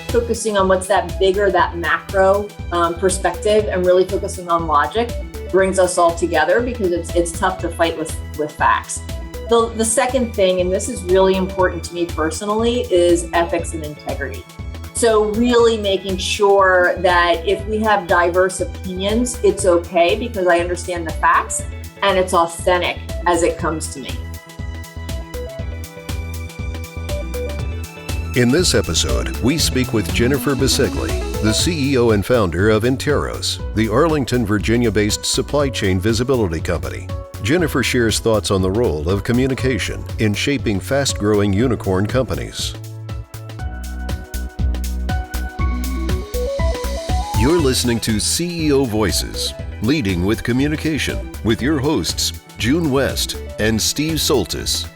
focusing on what's that bigger, that macro perspective, and really focusing on logic brings us all together, because it's tough to fight with facts. The second thing, and this is really important to me personally, is ethics and integrity. So really making sure that if we have diverse opinions, it's okay because I understand the facts and it's authentic as it comes to me. In this episode, we speak with Jennifer Bisceglie, the CEO and founder of Interos, the Arlington, Virginia-based supply chain visibility company. Jennifer shares thoughts on the role of communication in shaping fast-growing unicorn companies. You're listening to CEO Voices, Leading with Communication, with your hosts, June West and Steve Soltis.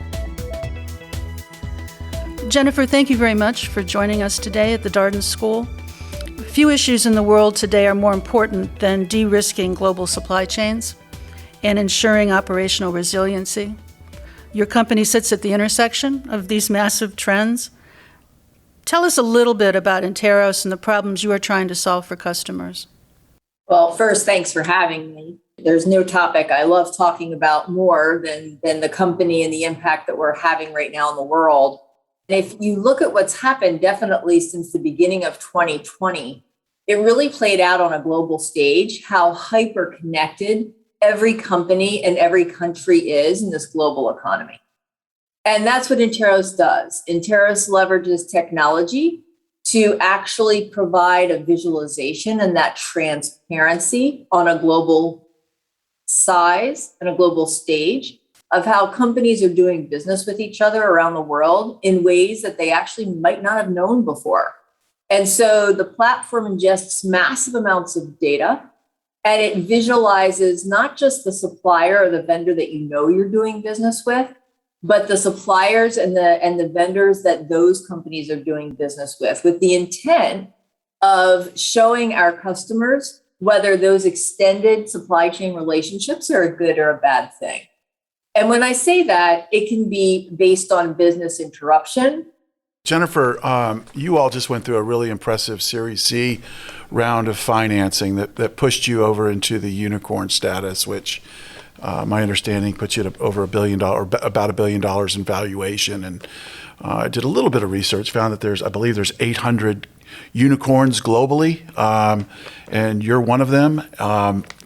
Jennifer, thank you very much for joining us today at the Darden School. Few issues in the world today are more important than de-risking global supply chains and ensuring operational resiliency. Your company sits at the intersection of these massive trends. Tell us a little bit about Interos and the problems you are trying to solve for customers. Well, first, thanks for having me. There's no topic I love talking about more than the company and the impact that we're having right now in the world. And if you look at what's happened, definitely since the beginning of 2020, it really played out on a global stage how hyper-connected every company and every country is in this global economy. And that's what Interos does. Interos leverages technology to actually provide a visualization and that transparency on a global size and a global stage of how companies are doing business with each other around the world in ways that they actually might not have known before. And so the platform ingests massive amounts of data, and it visualizes not just the supplier or the vendor that you know you're doing business with, but the suppliers and the vendors that those companies are doing business with the intent of showing our customers whether those extended supply chain relationships are a good or a bad thing. And when I say that, it can be based on business interruption. Jennifer, you all just went through a really impressive Series C round of financing that pushed you over into the unicorn status, which my understanding puts you at over $1 billion, or about $1 billion in valuation. And I did a little bit of research, found that I believe there's 800 unicorns globally, and you're one of them.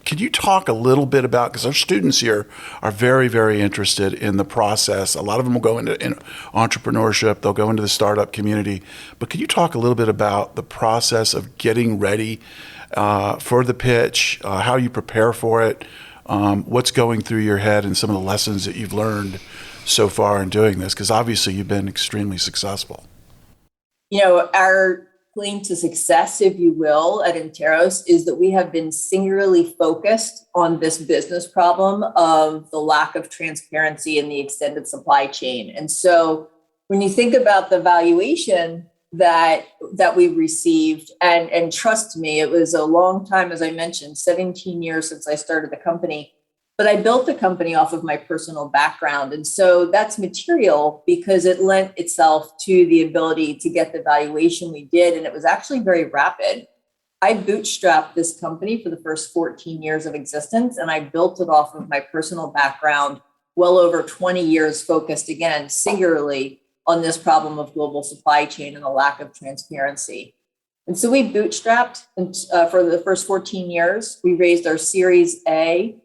Could you talk a little bit about, because our students here are very, very interested in the process. A lot of them will go into entrepreneurship, they'll go into the startup community, but could you talk a little bit about the process of getting ready for the pitch, how you prepare for it, what's going through your head, and some of the lessons that you've learned so far in doing this, because obviously you've been extremely successful. You know, our claim to success, if you will, at Interos is that we have been singularly focused on this business problem of the lack of transparency in the extended supply chain. And so when you think about the valuation that we received, and trust me, it was a long time, as I mentioned, 17 years since I started the company, but I built the company off of my personal background. And so that's material because it lent itself to the ability to get the valuation we did. And it was actually very rapid. I bootstrapped this company for the first 14 years of existence, and I built it off of my personal background, well over 20 years focused, again, singularly on this problem of global supply chain and the lack of transparency. And so we bootstrapped for the first 14 years. We raised our Series A.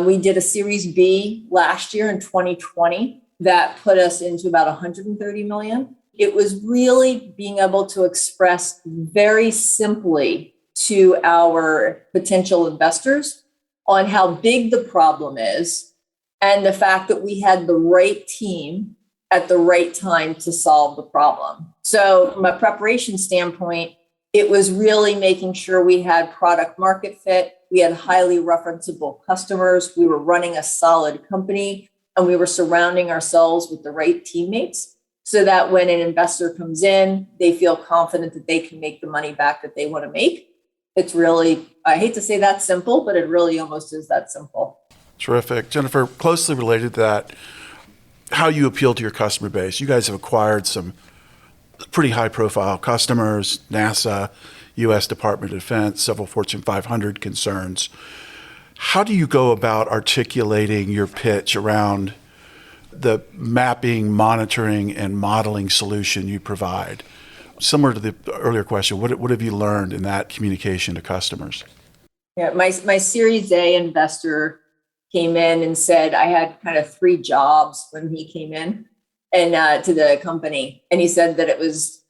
We did a Series B last year in 2020 that put us into about 130 million. It was really being able to express very simply to our potential investors on how big the problem is and the fact that we had the right team at the right time to solve the problem. So from a preparation standpoint, it was really making sure we had product market fit. We had highly referenceable customers. We were running a solid company, and we were surrounding ourselves with the right teammates so that when an investor comes in, they feel confident that they can make the money back that they want to make. It's really, I hate to say that simple, but it really almost is that simple. Terrific. Jennifer, closely related to that, how you appeal to your customer base. You guys have acquired some pretty high-profile customers, NASA, U.S. Department of Defense, several Fortune 500 concerns. How do you go about articulating your pitch around the mapping, monitoring, and modeling solution you provide? Similar to the earlier question, what have you learned in that communication to customers? Yeah, my Series A investor came in and said I had kind of 3 jobs when he came in and to the company. And he said that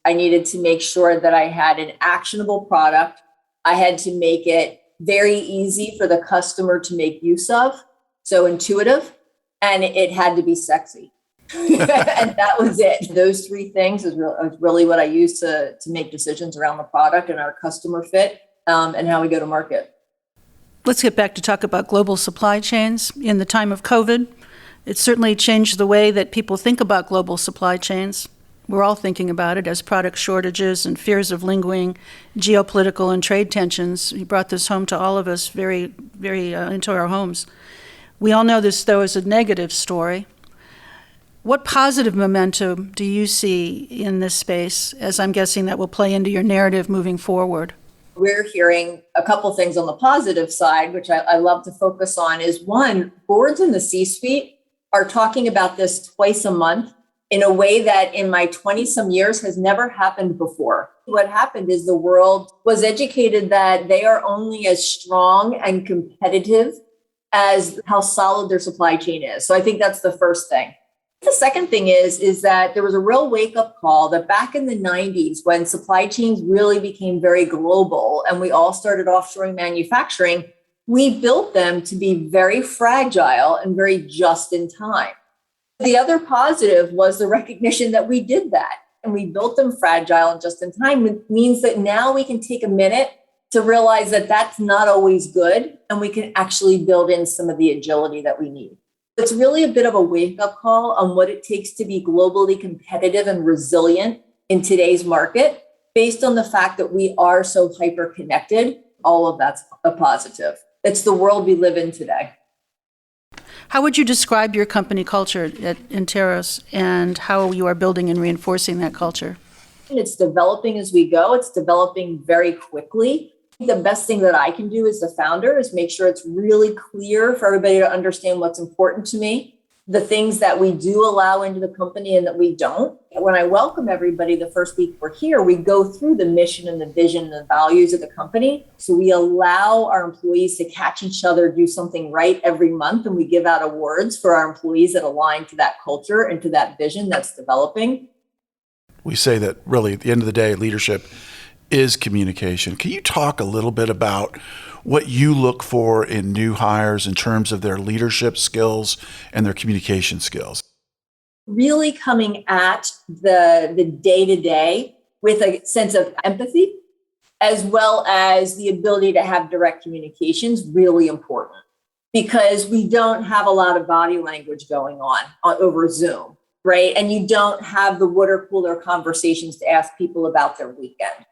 I needed to make sure that I had an actionable product. I had to make it very easy for the customer to make use of, so intuitive, and it had to be sexy. And that was it. Those 3 things is really what I use to make decisions around the product and our customer fit and how we go to market. Let's get back to talk about global supply chains. In the time of COVID, it certainly changed the way that people think about global supply chains. We're all thinking about it as product shortages and fears of lingering geopolitical and trade tensions. You brought this home to all of us very, very into our homes. We all know this, though, is a negative story. What positive momentum do you see in this space, as I'm guessing that will play into your narrative moving forward? We're hearing a couple things on the positive side, which I love to focus on, is one, boards in the C-suite are talking about this twice a month in a way that in my 20-some years has never happened before. What happened is the world was educated that they are only as strong and competitive as how solid their supply chain is. So I think that's the first thing. The second thing is that there was a real wake-up call that back in the 90s, when supply chains really became very global and we all started offshoring manufacturing, we built them to be very fragile and very just in time. The other positive was the recognition that we did that and we built them fragile and just in time. It means that now we can take a minute to realize that that's not always good and we can actually build in some of the agility that we need. It's really a bit of a wake-up call on what it takes to be globally competitive and resilient in today's market, based on the fact that we are so hyper-connected. All of that's a positive. It's the world we live in today. How would you describe your company culture at Interos and how you are building and reinforcing that culture? It's developing as we go. It's developing very quickly. The best thing that I can do as the founder is make sure it's really clear for everybody to understand what's important to me, the things that we do allow into the company and that we don't. When I welcome everybody the first week we're here, we go through the mission and the vision and the values of the company. So we allow our employees to catch each other, do something right every month, and we give out awards for our employees that align to that culture and to that vision that's developing. We say that really at the end of the day, leadership is communication. Can you talk a little bit about what you look for in new hires in terms of their leadership skills and their communication skills? Really coming at the day-to-day with a sense of empathy, as well as the ability to have direct communications, really important. Because we don't have a lot of body language going on over Zoom, right? And you don't have the water cooler conversations to ask people about their weekend.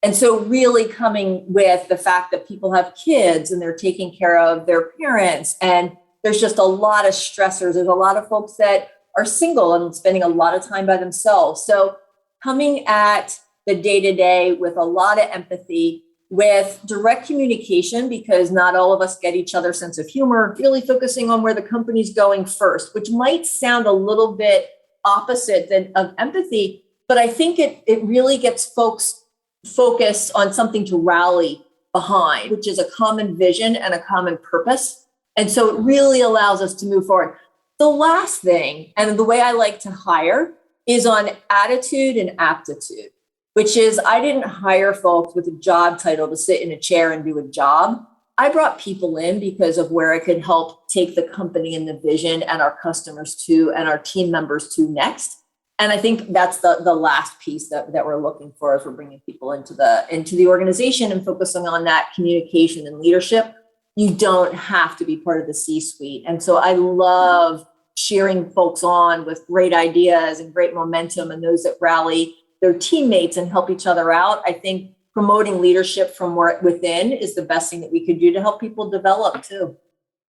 And so really coming with the fact that people have kids and they're taking care of their parents, and there's just a lot of stressors. There's a lot of folks that are single and spending a lot of time by themselves. So coming at the day-to-day with a lot of empathy, with direct communication, because not all of us get each other's sense of humor, really focusing on where the company's going first, which might sound a little bit opposite of empathy, but I think it really gets folks focus on something to rally behind, which is a common vision and a common purpose. And so it really allows us to move forward. The last thing, and the way I like to hire, is on attitude and aptitude, which is I didn't hire folks with a job title to sit in a chair and do a job. I brought people in because of where I could help take the company and the vision and our customers to, and our team members to next. And I think that's the last piece that we're looking for as we're bringing people into the organization and focusing on that communication and leadership. You don't have to be part of the C-suite. And so I love cheering folks on with great ideas and great momentum, and those that rally their teammates and help each other out. I think promoting leadership from within is the best thing that we could do to help people develop too.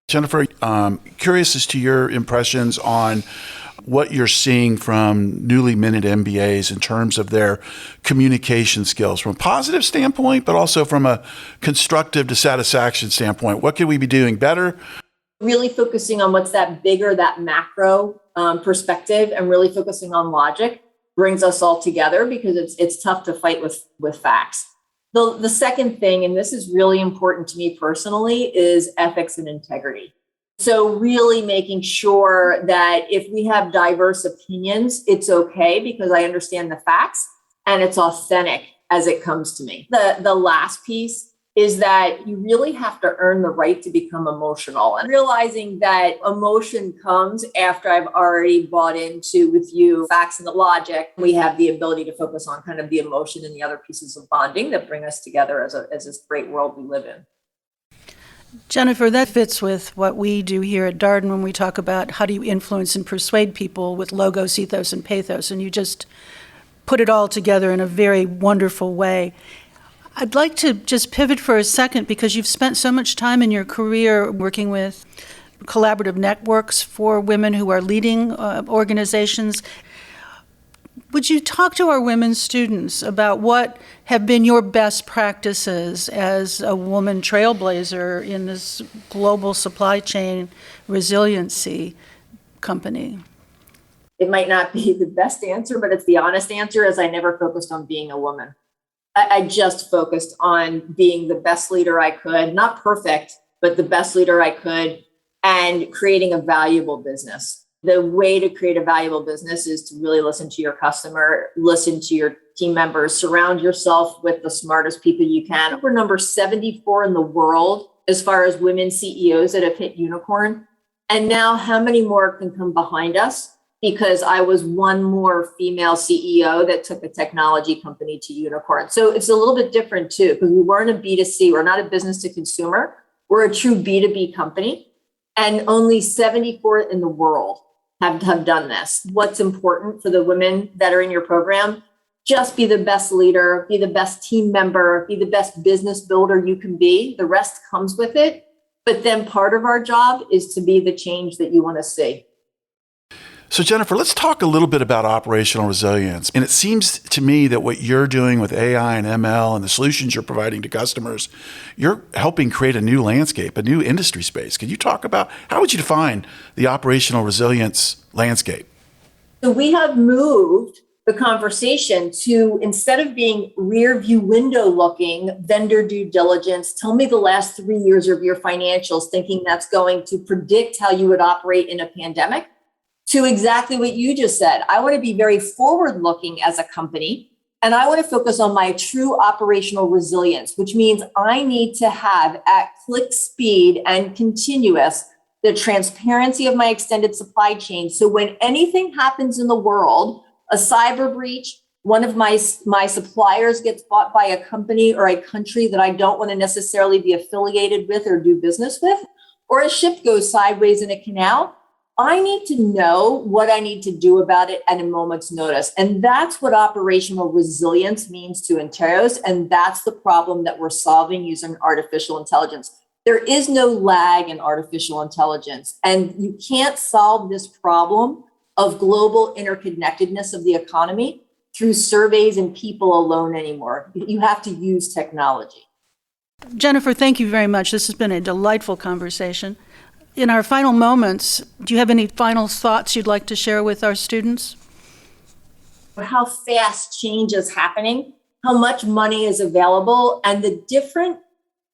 Jennifer, curious as to your impressions on what you're seeing from newly minted MBAs in terms of their communication skills from a positive standpoint, but also from a constructive dissatisfaction standpoint. What could we be doing better? Really focusing on what's that bigger, that macro perspective, and really focusing on logic brings us all together, because it's tough to fight with facts. The second thing, and this is really important to me personally, is ethics and integrity. So really making sure that if we have diverse opinions, it's okay because I understand the facts and it's authentic as it comes to me. The last piece is that you really have to earn the right to become emotional, and realizing that emotion comes after I've already bought into with you facts and the logic. We have the ability to focus on kind of the emotion and the other pieces of bonding that bring us together as this great world we live in. Jennifer, that fits with what we do here at Darden when we talk about how do you influence and persuade people with logos, ethos, and pathos, and you just put it all together in a very wonderful way. I'd like to just pivot for a second, because you've spent so much time in your career working with collaborative networks for women who are leading organizations. Would you talk to our women students about what have been your best practices as a woman trailblazer in this global supply chain resiliency company? It might not be the best answer, but it's the honest answer, as I never focused on being a woman. I just focused on being the best leader I could, not perfect, but the best leader I could, and creating a valuable business. The way to create a valuable business is to really listen to your customer, listen to your team members, surround yourself with the smartest people you can. We're number 74 in the world as far as women CEOs that have hit unicorn. And now how many more can come behind us? Because I was one more female CEO that took a technology company to unicorn. So it's a little bit different too, because we weren't a B2C, we're not a business to consumer, we're a true B2B company. And only 74 in the world have done this. What's important for the women that are in your program? Just be the best leader, be the best team member, be the best business builder you can be. The rest comes with it. But then part of our job is to be the change that you want to see. So Jennifer, let's talk a little bit about operational resilience. And it seems to me that what you're doing with AI and ML and the solutions you're providing to customers, you're helping create a new landscape, a new industry space. Can you talk about, how would you define the operational resilience landscape? So we have moved the conversation to, instead of being rear view window looking, vendor due diligence, tell me the last 3 years of your financials, thinking that's going to predict how you would operate in a pandemic, to exactly what you just said. I want to be very forward looking as a company, and I want to focus on my true operational resilience, which means I need to have at click speed and continuous the transparency of my extended supply chain. So when anything happens in the world, a cyber breach, one of my suppliers gets bought by a company or a country that I don't want to necessarily be affiliated with or do business with, or a ship goes sideways in a canal, I need to know what I need to do about it at a moment's notice. And that's what operational resilience means to Interos. And that's the problem that we're solving using artificial intelligence. There is no lag in artificial intelligence. And you can't solve this problem of global interconnectedness of the economy through surveys and people alone anymore. You have to use technology. Jennifer, thank you very much. This has been a delightful conversation. In our final moments, do you have any final thoughts you'd like to share with our students? How fast change is happening, how much money is available, and the different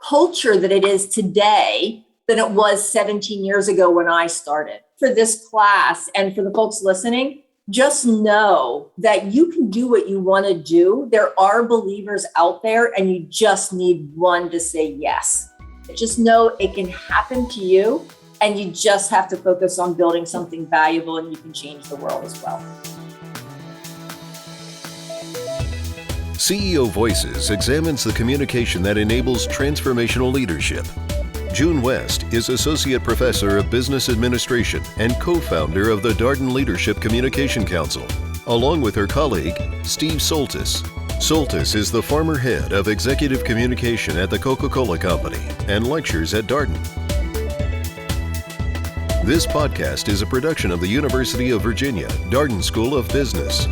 culture that it is today than it was 17 years ago when I started. For this class and for the folks listening, just know that you can do what you want to do. There are believers out there, and you just need one to say yes. Just know it can happen to you. And you just have to focus on building something valuable, and you can change the world as well. CEO Voices examines the communication that enables transformational leadership. June West is Associate Professor of Business Administration and co-founder of the Darden Leadership Communication Council, along with her colleague, Steve Soltis. Soltis is the former head of executive communication at the Coca-Cola Company and lectures at Darden. This podcast is a production of the University of Virginia Darden School of Business.